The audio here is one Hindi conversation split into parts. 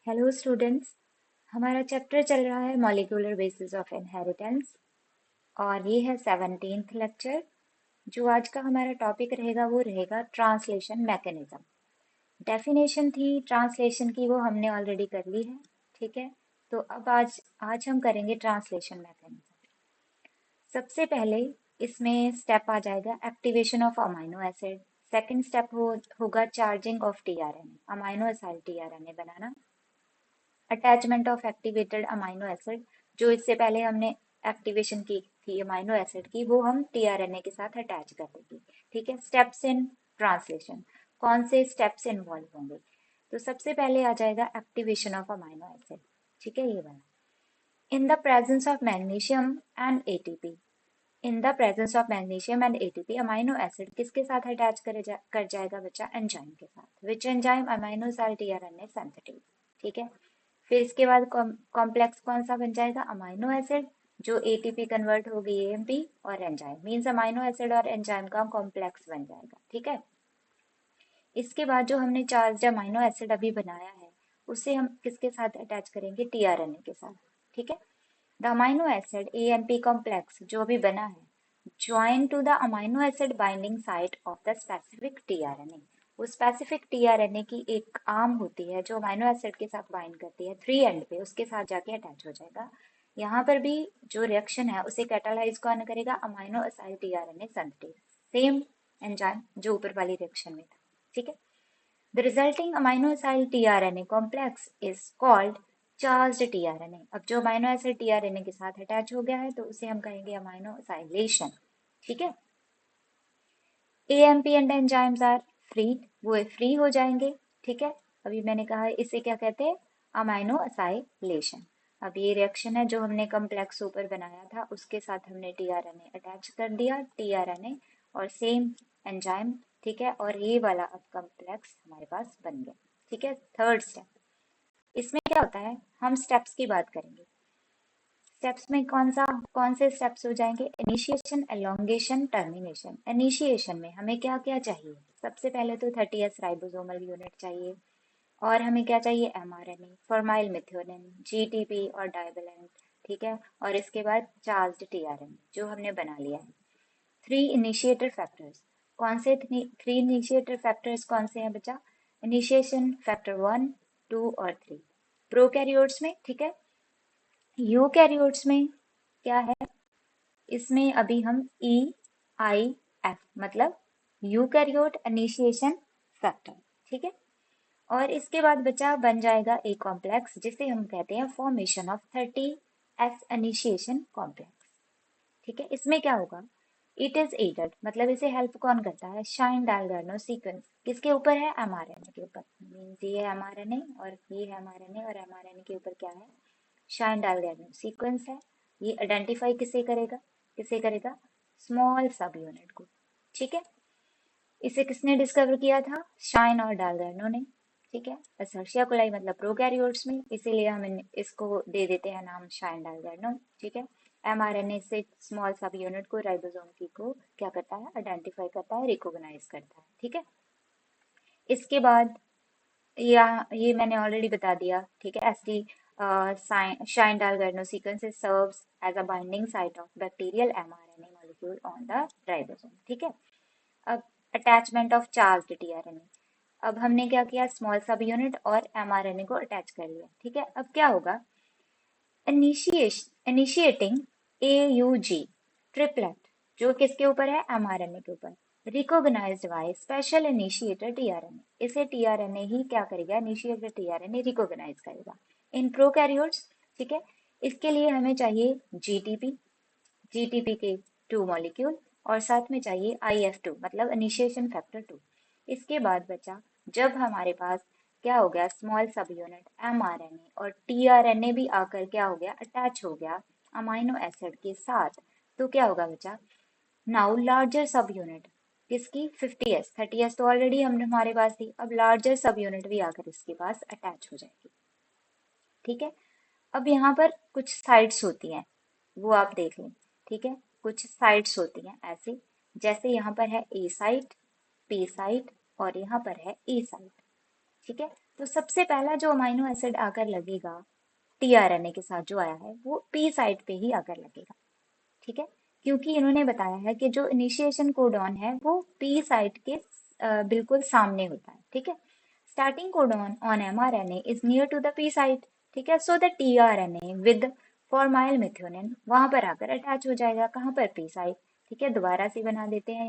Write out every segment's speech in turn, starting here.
Hello students. हमारा चैप्टर चल रहा है मॉलिक्यूलर बेसिस ऑफ इनहेरिटेंस और ये है 17th लेक्चर। जो आज का हमारा टॉपिक रहेगा वो रहेगा ट्रांसलेशन मैकेनिज्म। डेफिनेशन थी ट्रांसलेशन की, वो हमने ऑलरेडी कर ली है। ठीक है, तो अब आज हम करेंगे ट्रांसलेशन मैकेनिज्म। सबसे पहले इसमें स्टेप आ जाएगा activation of amino acid. Second step होगा charging of tRNA, amino acid tRNA बनाना। Attachment of activated amino acid, जो इससे पहले हमने एक्टिवेशन की थी अमाइनो एसिड की, वो हम टीआरएनए के साथ अटैच कर देंगे। ठीक है, स्टेप्स इन ट्रांसलेशन, कौन से स्टेप्स इन्वॉल्व होंगे? तो सबसे पहले आ जाएगा एक्टिवेशन ऑफ अमाइनो एसिड। ठीक है, ये वाला। In the presence of magnesium and ATP, in the presence of magnesium and ATP amino acid किसके साथ अटैच कर जाएगा बच्चा? एंजाइम के साथ। Which enzyme? Amino acid tRNA syntheses. ठीक है, फिर इसके बाद कॉम्प्लेक्स कौन सा बन जाएगा? अमाइनो एसिड, जो एटीपी कन्वर्ट होगी एएमपी, और एंजाइम मींस अमाइनो एसिड और एंजाइम का कॉम्प्लेक्स बन जाएगा। ठीक है, इसके बाद जो हमने चार्ज अमाइनो एसिड अभी बनाया है उसे हम किसके साथ अटैच करेंगे? टीआरएनए के साथ। ठीक है, the amino acid AMP complex जो अभी बना है join to the amino acid binding site of the specific tRNA. वो स्पेसिफिक टीआरएनए की एक आर्म होती है जो अमाइनो एसिड के साथ बाइंड करती है, 3 एंड पे उसके साथ जाके अटैच हो जाएगा। यहाँ पर भी जो रिएक्शन है उसे कैटालाइज कौन करेगा? Amino acid tRNA synthase, same enzyme जो ऊपर वाली रिएक्शन में था। ठीक है, the resulting amino acid tRNA complex is called charged tRNA. अब जो अमाइनो एसिड टीआरएनए के साथ अटैच हो गया है तो उसे हम कहेंगे अमाइनो एसिलेशन। ठीक है, AMP and enzymes are free, वो फ्री हो जाएंगे। ठीक है, अभी मैंने कहा इसे क्या कहते हैं? Aminoacylation. अब ये रिएक्शन है जो हमने कॉम्प्लेक्स ऊपर बनाया था उसके साथ हमने टीआरएनए अटैच कर दिया, टीआरएनए और सेम एंजाइम। ठीक है, और ये वाला अब कॉम्प्लेक्स हमारे पास बन गया। ठीक है, थर्ड स्टेप। इसमें क्या होता है? हम स्टेप्स की बात करेंगे। स्टेप्स में कौन से स्टेप्स हो जाएंगे? Initiation, elongation, termination. इनिशिएशन में हमें क्या क्या चाहिए? सबसे पहले तो 30s राइबोसोमल यूनिट चाहिए, और हमें क्या चाहिए? एमआरएनए, फॉर्माइल मिथ्योनिन, जीटीपी और डाइवेलेंट। ठीक है, और इसके बाद चार्ज्ड टीआरएनए जो हमने बना लिया है। 3 इनिशिएटर फैक्टर्स, कौन से 3 इनिशिएटर फैक्टर्स कौन से हैं बच्चा? इनिशिएशन फैक्टर 1, 2 और 3 प्रोकैरियोट्स में। ठीक है, यूकैरियोट्स में क्या है? इसमें अभी हम EIF मतलब यूकैरियोट इनिशिएशन फैक्टर। ठीक है, और इसके बाद बचा बन जाएगा एक कॉम्प्लेक्स जिसे हम कहते हैं formation of 30S initiation complex. ठीक है, इसमें क्या होगा? इट इज एडेड मतलब इसे हेल्प कौन करता है? शाइन डालगर्नो सीक्वेंस किसके ऊपर है? एमआरएनए के ऊपर। मीन्स ये है एमआरएनए और ये है एमआरएनए, और एमआरएनए के ऊपर क्या है? शाइन डालगर्नो सीक्वेंस है। ये आइडेंटिफाई किसे करेगा? स्मॉल सब यूनिट को। ठीक है, इसे किसने डिस्कवर किया था? शाइन और डालगर्नो ने। ठीक है, असर्शिया कोलाई मतलब प्रोकैरियोट्स में, इसीलिए हम इसको दे देते हैं नाम शाइन डालगर्नो। ठीक है, एमआरएनए से स्मॉल सब यूनिट को, राइबोसोम की को क्या करता है? आइडेंटिफाई करता है, रिकॉग्नाइज करता है। ठीक है, इसके बाद ये मैंने ऑलरेडी बता दिया। ठीक है, SD Shine Dalgarno sequence serves as a binding site of bacterial mRNA molecule on the ribosome. ठीक है, अब अटैचमेंट ऑफ चार्ज्ड टीआरएनए। अब हमने क्या किया? स्मॉल सब यूनिट और एमआरएनए को अटैच कर लिया। ठीक है, अब क्या होगा? इनिशिएटिंग AUG ट्रिपलेट, जो किसके ऊपर है? एमआरएनए के ऊपर। Recognized by special initiator tRNA, इसे टीआरएनए ही क्या करेगा? इनिशिएटर टीआरएनए रिकॉग्नाइज करेगा इन प्रोकैरियोट्स। ठीक है, इसके लिए हमें चाहिए जीटीपी के 2 मॉलिक्यूल, और साथ में चाहिए IF2 मतलब इनिशिएशन फैक्टर 2। इसके बाद बचा, जब हमारे पास क्या हो गया? स्मॉल सब यूनिट एमआरएनए और टीआरएनए भी आकर क्या हो गया? अटैच हो गया अमाइनो एसिड के साथ, तो क्या होगा बचा? नाउ लार्जर सब यूनिट किसकी? 50S, 30S तो ऑलरेडी हम हमारे पास थी, अब लार्जर सब यूनिट भी आकर इसके पास अटैच हो जाएगी। ठीक है, अब यहाँ पर कुछ साइट्स होती हैं, वो आप देख लें। ठीक है, कुछ साइट्स होती हैं ऐसी, जैसे यहाँ पर है A साइट, P साइट और यहाँ पर है E साइट। ठीक है, तो सबसे पहला जो अमाइनो एसिड आकर लगेगा टीआरएनए के साथ जो आया है वो पी साइट पे ही आकर लगेगा, ठीक है। क्योंकि इन्होंने बताया है कि जो इनिशिएशन कोडॉन है वो पी साइट के बिल्कुल सामने होता है, ठीक है। Starting codon on mRNA is near to the P site, ठीक है। So the tRNA with formyl methionine वहां पर आकर अटैच हो जाएगा, कहाँ पर, पी साइट, ठीक है। दोबारा से बना देते हैं।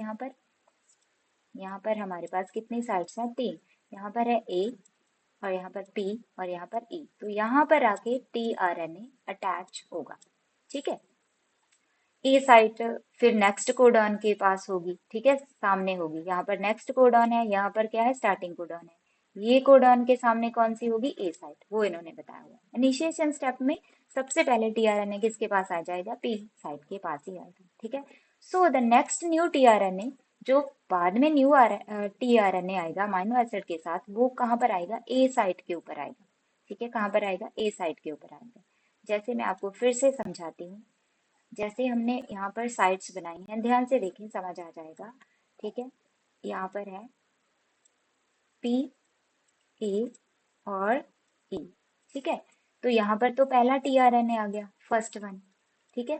यहाँ पर हमारे पास कितनी साइट्स हैं, 3। यहाँ पर है ए, और यहाँ पर पी, और यहाँ पर ई। तो यहाँ पर आके टीआरएनए अटैच होगा, ठीक है। ए साइट फिर नेक्स्ट कोडॉन के पास होगी, ठीक है, सामने होगी। यहाँ पर नेक्स्ट कोडॉन है, यहाँ पर क्या है, स्टार्टिंग कोडॉन है। ये कोडॉन के सामने कौन सी होगी, ए साइट, वो इन्होंने बताया हुआ है। इनिशिएशन स्टेप में सबसे पहले टीआरएनए किसके पास आ जाएगा, पी साइट के पास ही आएगा, ठीक है। So the next new tRNA, जो बाद में न्यू टीआरएनए आएगा अमाइनो एसिड के साथ, वो कहाँ पर आएगा, ए साइट के ऊपर आएगा, ठीक है। कहाँ पर आएगा, ए साइट के ऊपर आएगा। जैसे मैं आपको फिर से समझाती हूँ, जैसे हमने यहाँ पर साइड्स बनाई हैं, ध्यान से देखें, समझ आ जाएगा, ठीक है। यहाँ पर है पी, ए और ई, ठीक है। तो यहाँ पर तो पहला टीआरएनए आ गया, फर्स्ट वन, ठीक है।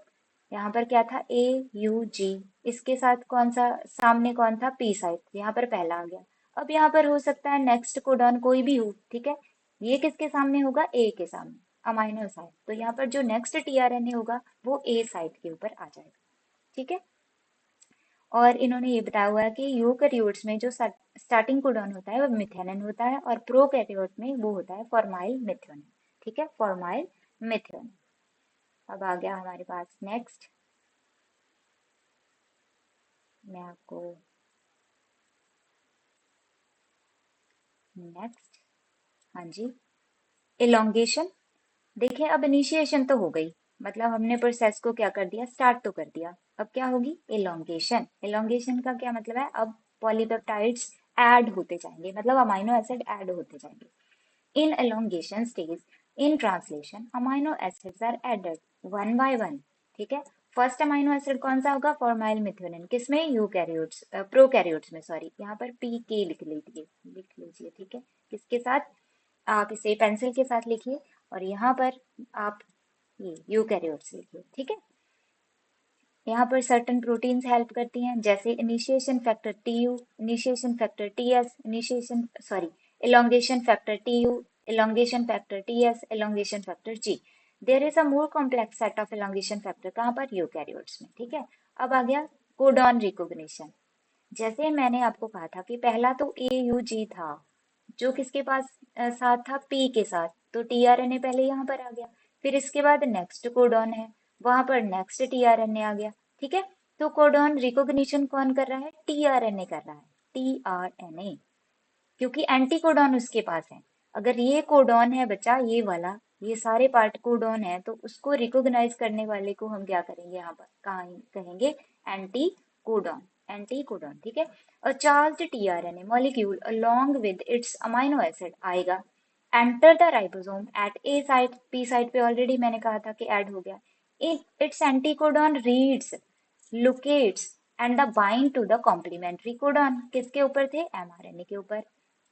यहाँ पर क्या था, ए यू जी, इसके साथ कौन सा सामने, कौन था, पी साइड, यहाँ पर पहला आ गया। अब यहाँ पर हो सकता है नेक्स्ट कोडॉन कोई भी हो, ठीक है। ये किसके सामने होगा, ए के सामने, अमाइनो साइड। तो यहाँ पर जो नेक्स्ट टीआरएनए होगा वो ए साइड के ऊपर आ जाएगा, ठीक है। और इन्होंने ये बताया हुआ है कि यूकैरियोट्स में जो स्टार्टिंग कोडॉन होता है वो मिथेनिन होता है, और प्रोकैरियोट में वो होता है फॉर्माइल मिथ्योनिन, ठीक है, फॉर्माइल मिथ्योनिन। अब आ गया हमारे पास नेक्स्ट, मैं आपको नेक्स्ट, हाँ जी, इलोंगेशन। देखिए अब इनिशिएशन तो हो गई, मतलब हमने प्रोसेस को क्या कर दिया, स्टार्ट तो कर दिया। अब क्या होगी, इलोंगेशन। इलोंगेशन का क्या मतलब है, अब पॉलीपेप्टाइड्स ऐड होते जाएंगे, मतलब अमाइनो एसिड ऐड होते जाएंगे। In elongation stage, in translation, amino acids are added one by one, ठीक है। फर्स्ट अमाइनो एसिड कौन सा होगा, फॉर्माइल मिथ्योनिन, किसमें, यूकैरियोट्स, प्रोकैरियोट्स में, सॉरी, यहाँ पर पी के लिख लीजिए, ठीक है। किसके साथ, आप इसे पेंसिल के साथ लिखिए, और यहाँ पर आप ये यूकैरियोट्स लिखिए, ठीक है। यहाँ पर सर्टन प्रोटीन्स हेल्प करती हैं, जैसे initiation factor T U, initiation factor T S, initiation sorry elongation factor TU, elongation factor TS, elongation factor G. There is a more complex set of elongation factor कहाँ पर, यूकैरियोट्स में, ठीक है। अब आ गया कोडॉन रिकॉग्निशन। जैसे मैंने आपको कहा था कि पहला तो AUG था, जो किसके पास साथ था, पी के साथ, तो टीआरएनए पहले यहाँ पर आ गया। फिर इसके बाद नेक्स्ट कोडॉन है, वहां पर नेक्स्ट टीआरएनए आ गया, ठीक है। तो कोडॉन रिकॉग्निशन कौन कर रहा है, टीआरएनए कर रहा है, टीआरएनए, क्योंकि एंटी कोडॉन उसके पास है। अगर ये कोडॉन है बच्चा, ये वाला, ये सारे पार्ट कोडॉन है, तो उसको रिकॉग्नाइज करने वाले को हम क्या करेंगे, यहाँ पर कहा कहेंगे एंटी कोडॉन, एंटी कोडॉन, ठीक है। और charge tRNA molecule along with its amino acid आएगा, enter the ribosome at A site, P site पे ऑलरेडी मैंने कहा था कि ऐड हो गया। Its anticodon reads, locates and the bind to the complementary codon, किसके ऊपर थे, एमआरएनए के ऊपर।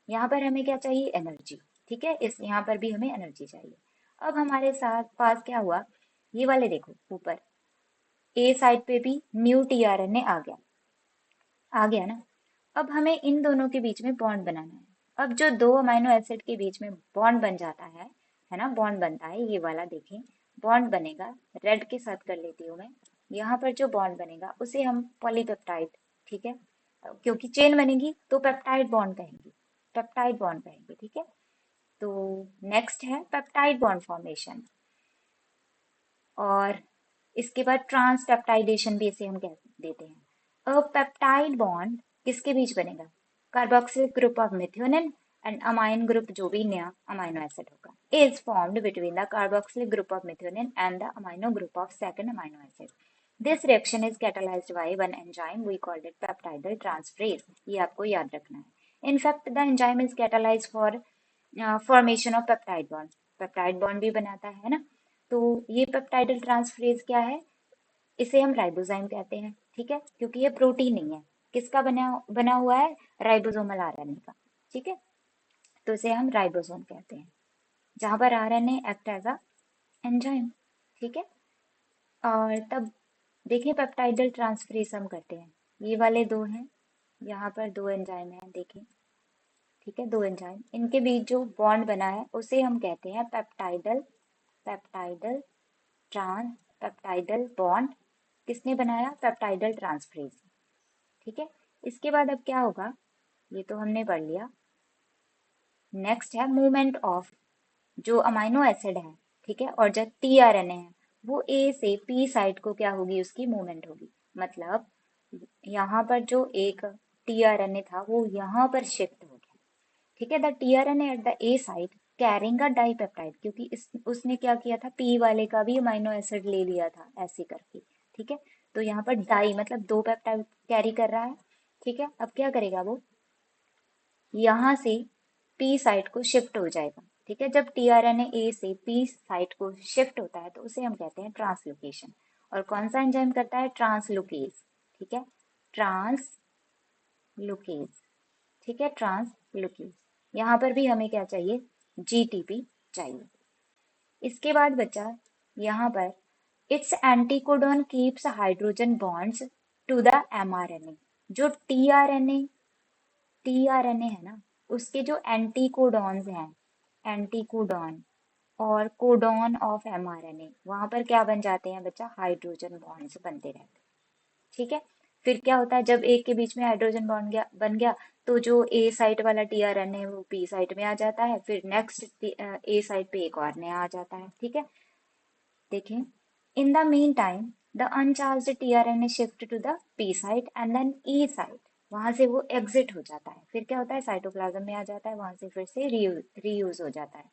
यहाँ पर हमें क्या चाहिए, एनर्जी, ठीक है, इस यहाँ पर भी हमें एनर्जी चाहिए। अब हमारे साथ पास क्या हुआ, ये वाले देखो ऊपर, ए साइड पे भी न्यू टीआरएनए आ गया ना। अब हमें इन दोनों के बीच में बॉन्ड बनाना है। अब जो दो अमाइनो एसिड के बीच में बॉन्ड बन जाता है ना, बॉन्ड बनता है, ये वाला देखें, बॉन्ड बनेगा, रेड के साथ कर लेती हूँ मैं। यहाँ पर जो बॉन्ड बनेगा उसे हम पॉलीपेप्टाइड, ठीक है, क्योंकि चेन बनेगी तो पेप्टाइड बॉन्ड कहेंगे, पेप्टाइड बॉन्ड कहेंगे, ठीक है। तो नेक्स्ट है पेप्टाइड बॉन्ड फॉर्मेशन, और इसके बाद ट्रांसपेप्टाइडेशन भी इसे हम कह देते हैं। अब पेप्टाइड बॉन्ड किसके बीच बनेगा, carboxyl group of methionine and amine group, जो भी नया अमाइनो एसिड होगा, is formed between the carboxyl group of methionine and the amino group of second amino acid. This reaction is catalyzed by one enzyme we called it peptidal transferase, ये आपको याद रखना है। In fact the enzyme is catalyzed for formation of peptide bond, peptide bond भी बनाता है ना। तो ये पेप्टाइडल ट्रांसफरेज क्या है, इसे हम राइबोजाइम कहते हैं, ठीक है, क्योंकि ये प्रोटीन नहीं है, किसका बना बना हुआ है, राइबोसोमल आरएनए का, ठीक है। तो उसे हम राइबोसोम कहते हैं, जहां पर RNA act as a enzyme. ठीक है। और तब देखिए पेप्टाइडल ट्रांसफरेज हम करते हैं, ये वाले दो हैं, यहाँ पर दो एंजाइम हैं देखिए। ठीक है, दो एंजाइम, इनके बीच जो बॉन्ड बना है उसे हम कहते हैं peptidyl peptidyl trans peptidyl bond. किसने बनाया? Peptidyl transferase. ठीक है। इसके बाद अब क्या होगा, ये तो हमने पढ़ लिया। नेक्स्ट है मूवमेंट ऑफ जो अमाइनो एसिड है, ठीक है, और जब टीआरएनए है वो ए से पी साइड को क्या होगी, उसकी मूवमेंट होगी। मतलब यहाँ पर जो एक टीआरएनए था वो यहाँ पर शिफ्ट हो गया। ठीक है, the tRNA at the A side carrying a dipeptide, क्योंकि उसने क्या किया था, पी वाले का भी अमाइनो एसिड ले लिया था ऐसे करके। ठीक है, तो यहाँ पर डाई मतलब दो पेप्टाइड कैरी कर रहा है। ठीक है, अब क्या करेगा वो, यहाँ से पी साइट को शिफ्ट हो जाएगा। ठीक है, जब टीआरएनए ए से पी साइट को शिफ्ट होता है तो उसे हम कहते हैं ट्रांसलोकेशन। और कौन सा एंजाइम करता है? ट्रांसलोकेज। ठीक है, ट्रांसलोकेज। ठीक है, ट्रांसलोकेज। यहाँ पर भी हमें क्या चाहिए? जीटीपी चाहिए। इसके बाद बचा यहाँ पर its anticodon keeps hydrogen bonds to the mRNA. जो टीआरएनए है ना, उसके जो एंटीकोडॉन्स हैं, एंटीकोडॉन और कोडॉन ऑफ एमआरएनए, वहां पर क्या बन जाते हैं बच्चा? हाइड्रोजन बॉन्ड्स बनते रहते हैं। ठीक है, फिर क्या होता है, जब एक के बीच में हाइड्रोजन बॉन्ड बन गया तो जो ए साइट वाला टीआरएनए वो पी साइट में आ जाता है, फिर नेक्स्ट ए साइट पे एक और नया आ जाता है। ठीक है, देखें, in the meantime the uncharged tRNA shift to the P site and then E site, वहां से वो एग्जिट हो जाता है, फिर क्या होता है, साइटोप्लाज्म में आ जाता है, वहां से फिर से रीयूज हो जाता है।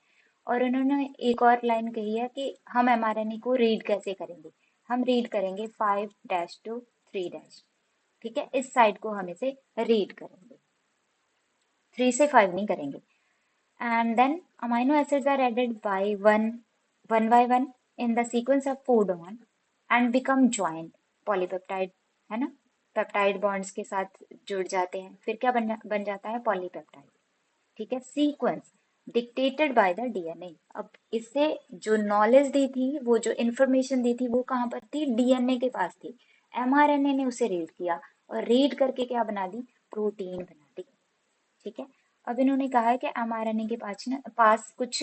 और उन्होंने एक और लाइन कही है कि हम एमआरएनए को रीड कैसे करेंगे, हम रीड करेंगे 5' to 3'। ठीक है, इस साइड को हम इसे रीड करेंगे, 3 से 5 नहीं करेंगे। And then amino acids are added by one by one in the sequence of codon and become joined polypeptide, है ना, पेप्टाइड बॉन्ड्स के साथ जुड़ जाते हैं, फिर क्या बन जाता है? पॉलीपेप्टाइड। ठीक है, sequence dictated by the DNA. अब इससे जो नॉलेज दी थी, वो जो इंफॉर्मेशन दी थी, वो कहाँ पर थी? डीएनए के पास थी। एमआरएनए ने उसे रीड किया और रीड करके क्या बना दी? प्रोटीन बना दी। ठीक है, अब इन्होंने कहा है कि एमआरएनए के पास कुछ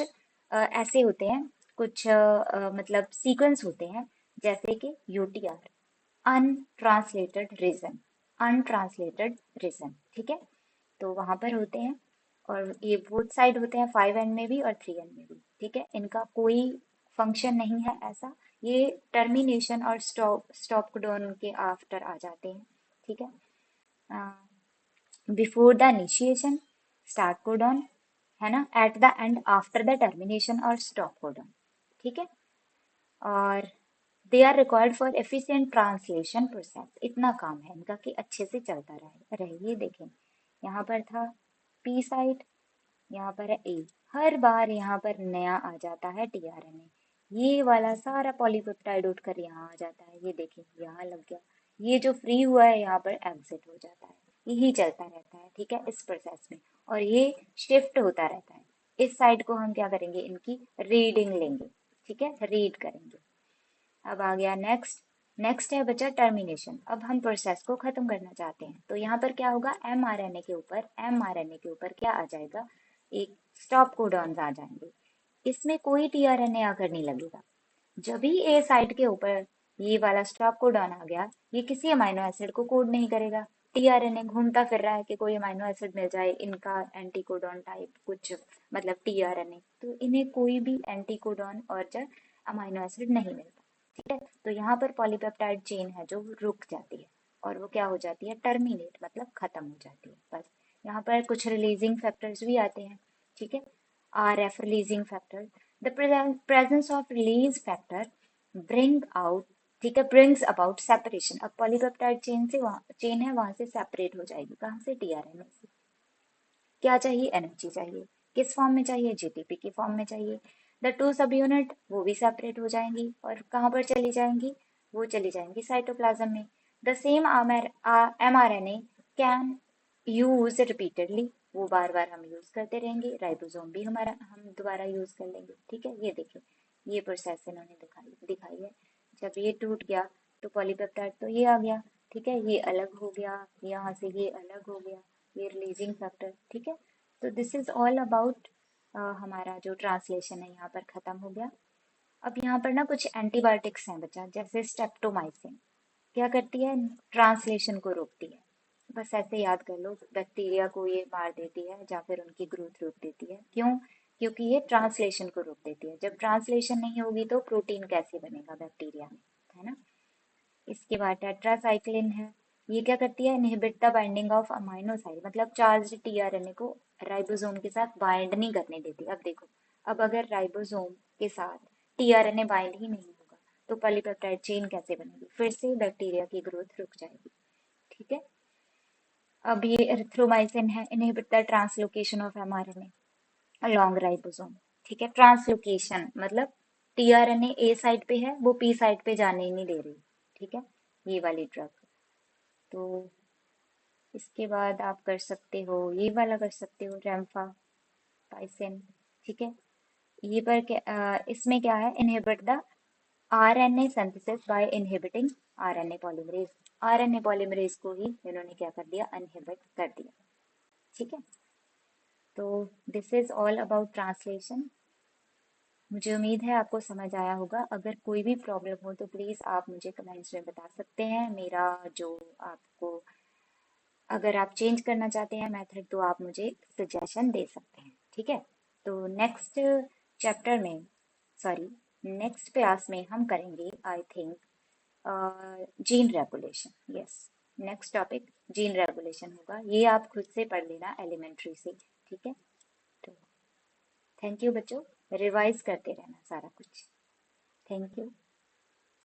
ऐसे होते हैं, कुछ मतलब सीक्वेंस होते हैं, जैसे कि UTR, untranslated region, untranslated region. ठीक है, तो वहां पर होते हैं, और ये बोथ साइड होते हैं, 5 एंड में भी और 3 एंड में भी। ठीक है, इनका कोई फंक्शन नहीं है ऐसा, ये टर्मिनेशन और स्टॉप कोडॉन के आफ्टर आ जाते हैं। ठीक है, before the initiation start codon, है ना, at the end after the termination और स्टॉप कोडॉन। ठीक है, और they are required for efficient translation process. इतना काम है इनका कि अच्छे से चलता रहे। ये देखें, यहाँ पर था पी साइट, यहाँ पर है ए, हर बार यहाँ पर नया आ जाता है टीआरएनए, ये वाला सारा पॉलीपेप्टाइड उठकर यहाँ आ जाता है, ये देखें यहाँ लग गया, ये जो फ्री हुआ है यहाँ पर एग्जिट हो जाता है, यही चलता रहता है। ठीक है, इस प्रोसेस में, और ये शिफ्ट होता रहता है। इस साइड को हम क्या करेंगे? इनकी रीडिंग लेंगे। ठीक है, रीड करेंगे। अब आ गया नेक्स्ट। नेक्स्ट है बच्चा टर्मिनेशन। अब हम प्रोसेस को खत्म करना चाहते हैं, तो यहाँ पर क्या होगा? एमआरएनए के ऊपर क्या आ जाएगा? एक स्टॉप कोडॉन्स आ जाएंगे, इसमें कोई टीआरएनए आकर नहीं लगेगा। जब भी ए साइट के ऊपर ये वाला स्टॉप कोडॉन आ गया, ये किसी अमाइनो एसिड को कोड नहीं करेगा। टीआरएनए घूमता फिर रहा है कि कोई अमाइनो एसिड मिल जाए इनका एंटीकोडॉन टाइप कुछ, मतलब टीआरएनए, तो इन्हें कोई भी एंटीकोडॉन और जब अमाइनो एसिड नहीं मिलता। ठीक है, तो यहाँ पर पॉलीपेप्टाइड चेन है जो रुक जाती है, और वो क्या हो जाती है? टर्मिनेट, मतलब खत्म हो जाती है। बस यहाँ पर कुछ रिलीजिंग फैक्टर्स भी आते हैं। ठीक है, RF releasing factor, the presence of release factor bring out, ठीक है, ब्रिंग्स अबाउट सेपरेशन। अब पॉलीपेप्टाइड चेन है, वहां से सेपरेट हो जाएगी, कहाँ से? टीआरएनए से। क्या चाहिए? एनर्जी चाहिए। किस फॉर्म में चाहिए? जीटीपी की फॉर्म में चाहिए। द टू सब यूनिट वो भी सेपरेट हो जाएंगी, और कहाँ पर चली जाएंगी? वो चली जाएंगी साइटोप्लाज्म में। The same mRNA can use repeatedly, वो बार बार हम यूज करते रहेंगे, राइबोसोम भी हमारा हम दोबारा यूज कर लेंगे। ठीक है, ये देखिए ये प्रोसेस इन्होंने दिखाई है। जब ये टूट गया तो पॉलीपेप्टाइड तो ये आ गया, ठीक है, ये अलग हो गया, यहाँ से ये अलग हो गया, ये रिलीजिंग फैक्टर। ठीक है, तो दिस इज ऑल अबाउट हमारा जो ट्रांसलेशन है यहाँ पर खत्म हो गया। अब यहाँ पर ना कुछ एंटीबायोटिक्स हैं बच्चा, जैसे स्टेप्टोमाइसिन क्या करती है, ट्रांसलेशन को रोकती है। बस ऐसे याद कर लो, बैक्टीरिया को ये मार देती है या फिर उनकी ग्रोथ रोक देती है। क्यों? क्योंकि ये ट्रांसलेशन को रोक देती है। जब ट्रांसलेशन नहीं होगी तो प्रोटीन कैसे बनेगा बैक्टीरिया में, है ना। इसके बाद टेट्रासाइक्लिन है, ये क्या करती है, inhibit the binding of amino side, मतलब चार्ज टीआरएनए को राइबोसोम के साथ बाइंड नहीं करने देती। अब देखो, अब अगर राइबोसोम के साथ टीआरएनए बाइंड ही नहीं होगा तो पॉलीपेप्टाइड चेन कैसे बनेगी, फिर से बैक्टीरिया की ग्रोथ रुक जाएगी। ठीक है, अब ये एरिथ्रोमाइसिन है, inhibit the translocation of mRNA along ribosome. ठीक है, ट्रांसलोकेशन मतलब टीआरएनए ए साइड पे है, वो पी साइड पे जाने ही नहीं दे रही। ठीक है, ये वाली ड्रग। तो इसके बाद आप कर सकते हो, ये वाला कर सकते हो, रेम्फा पाइसिन। ठीक है, ये पर क्या इसमें क्या है, inhibit the RNA synthesis by inhibiting RNA polymerase. RNA polymerase को ही इन्होंने क्या कर दिया, इनहिबिट कर दिया। ठीक है, तो this is all about translation. मुझे उम्मीद है आपको समझ आया होगा। अगर कोई भी प्रॉब्लम हो तो प्लीज़ आप मुझे कमेंट्स में बता सकते हैं। मेरा जो आपको, अगर आप चेंज करना चाहते हैं मेथड तो आप मुझे सजेशन दे सकते हैं। ठीक है, तो नेक्स्ट चैप्टर में, सॉरी नेक्स्ट क्लास में हम करेंगे I think gene regulation. Yes, next topic gene regulation होगा, ये आप खुद से पढ़ लेना एलिमेंट्री से। ठीक है, तो थैंक यू बच्चों, रिवाइज करते रहना सारा कुछ। Thank you.